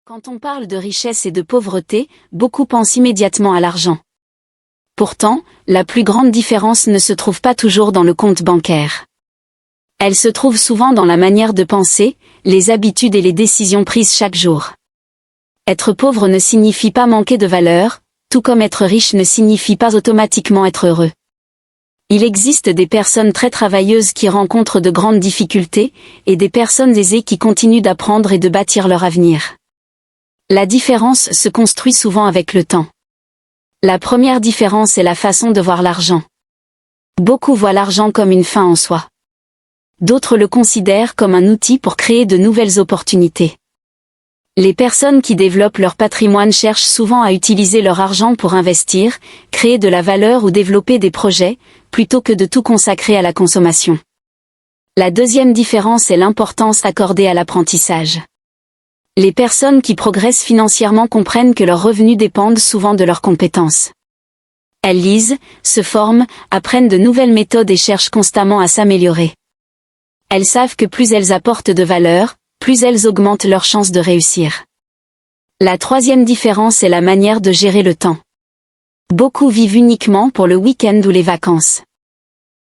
Quand on parle de richesse et de pauvreté, beaucoup pensent immédiatement à l'argent. Pourtant, la plus grande différence ne se trouve pas toujours dans le compte bancaire. Elle se trouve souvent dans la manière de penser, les habitudes et les décisions prises chaque jour. Être pauvre ne signifie pas manquer de valeur, tout comme être riche ne signifie pas automatiquement être heureux. Il existe des personnes très travailleuses qui rencontrent de grandes difficultés, et des personnes aisées qui continuent d'apprendre et de bâtir leur avenir. La différence se construit souvent avec le temps. La première différence est la façon de voir l'argent. Beaucoup voient l'argent comme une fin en soi. D'autres le considèrent comme un outil pour créer de nouvelles opportunités. Les personnes qui développent leur patrimoine cherchent souvent à utiliser leur argent pour investir, créer de la valeur ou développer des projets, plutôt que de tout consacrer à la consommation. La deuxième différence est l'importance accordée à l'apprentissage. Les personnes qui progressent financièrement comprennent que leurs revenus dépendent souvent de leurs compétences. Elles lisent, se forment, apprennent de nouvelles méthodes et cherchent constamment à s'améliorer. Elles savent que plus elles apportent de valeur, plus elles augmentent leurs chances de réussir. La troisième différence est la manière de gérer le temps. Beaucoup vivent uniquement pour le week-end ou les vacances.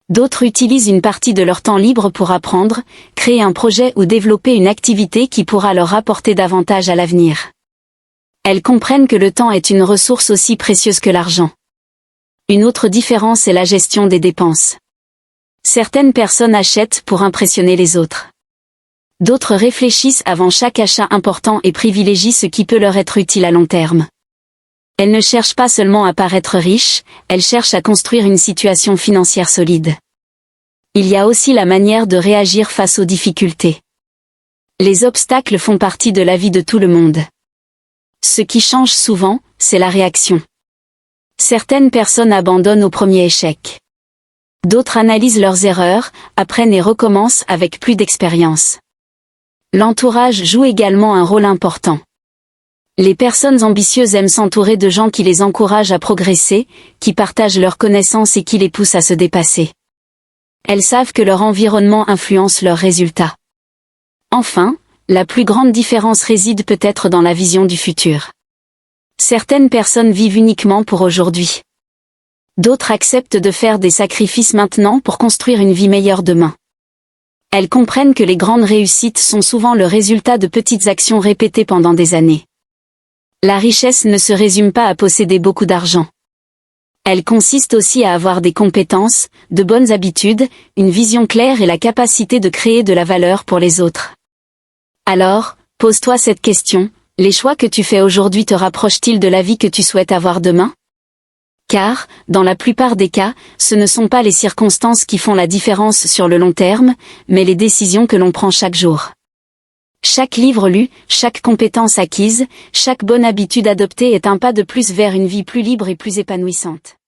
D'autres utilisent une partie de leur temps libre pour apprendre, créer un projet ou développer une activité qui pourra leur apporter davantage à l'avenir. Elles comprennent que le temps est une ressource aussi précieuse que l'argent. Une autre différence est la gestion des dépenses. Certaines personnes achètent pour impressionner les autres. D'autres réfléchissent avant chaque achat important et privilégient ce qui peut leur être utile à long terme. Elles ne cherchent pas seulement à paraître riches, elles cherchent à construire une situation financière solide. Il y a aussi la manière de réagir face aux difficultés. Les obstacles font partie de la vie de tout le monde. Ce qui change souvent, c'est la réaction. Certaines personnes abandonnent au premier échec. D'autres analysent leurs erreurs, apprennent et recommencent avec plus d'expérience. L'entourage joue également un rôle important. Les personnes ambitieuses aiment s'entourer de gens qui les encouragent à progresser, qui partagent leurs connaissances et qui les poussent à se dépasser. Elles savent que leur environnement influence leurs résultats. Enfin, la plus grande différence réside peut-être dans la vision du futur. Certaines personnes vivent uniquement pour aujourd'hui. D'autres acceptent de faire des sacrifices maintenant pour construire une vie meilleure demain. Elles comprennent que les grandes réussites sont souvent le résultat de petites actions répétées pendant des années. La richesse ne se résume pas à posséder beaucoup d'argent. Elle consiste aussi à avoir des compétences, de bonnes habitudes, une vision claire et la capacité de créer de la valeur pour les autres. Alors, pose-toi cette question, les choix que tu fais aujourd'hui te rapprochent-ils de la vie que tu souhaites avoir demain ? Car, dans la plupart des cas, ce ne sont pas les circonstances qui font la différence sur le long terme, mais les décisions que l'on prend chaque jour. Chaque livre lu, chaque compétence acquise, chaque bonne habitude adoptée est un pas de plus vers une vie plus libre et plus épanouissante.